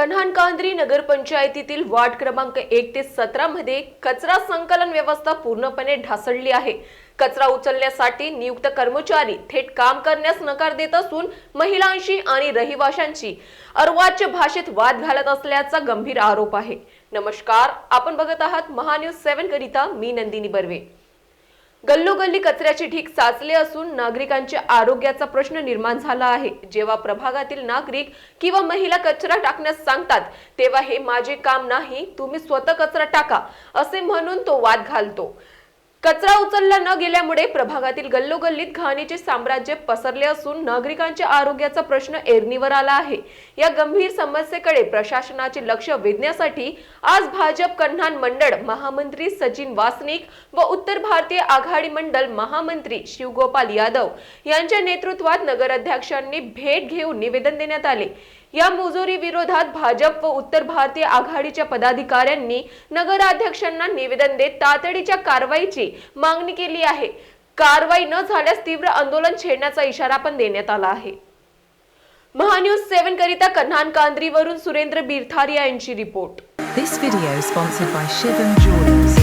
कन्हान-कांद्री नगरपंचायतीतील ward क्रमांक 1 ते 17 मध्ये कचरा संकलन व्यवस्था पूर्णपणे ढासळली आहे। कचरा उचलण्यासाठी नियुक्त कर्मचारी थेट काम करण्यास नकार देत असून महिलांशी आणि रहिवाशांची अर्वाच्य भाषेत वाद घालत असल्याचा गंभीर आरोप आहे। नमस्कार, आपण बघत आहात महान्यूज 7 करिता मी नंदिनी बर्वे। गल्लोगल्ली कचऱ्याचे ढीग साचले असून नागरिकांच्या आरोग्याचा प्रश्न निर्माण झाला आहे। जेव्हा प्रभागातील नागरिक किंवा महिला कचरा टाकण्यास सांगतात तेव्हा हे माझे काम नाही, तुम्ही स्वतः कचरा टाका असे म्हणून तो वाद घालतो। कचरा उचलला न गेल्यामुळे प्रभागातील गल्लोगल्लीत घाणीचे साम्राज्य पसरले असून नागरिकांच्या आरोग्याचा प्रश्न ऐरणीवर आला आहे। या गंभीर समस्येकडे प्रशासनाचे लक्ष वेधण्यासाठी आज भाजप कन्हान मंडळ महामंत्री सचिन वासनिक व उत्तर भारतीय आघाडी मंडळ महामंत्री शिवगोपाल यादव यांच्या नेतृत्वात नगराध्यक्षांनी भेट घेऊन निवेदन देण्यात आले। या मुजोरी विरोधात भाजप व उत्तर भारतीय आघाडीच्या पदाधिकाऱ्यांनी नगराध्यक्षांना निवेदन देत तातडीच्या कारवाईची मागणी केली आहे। कारवाई न झाल्यास तीव्र आंदोलन छेडण्याचा इशारा पण देण्यात आला आहे। महान्यूज 7 करिता कन्हान-कांद्री वरून सुरेंद्र बिरथारिया यांची report. This video is sponsored by Shivam Jewelers.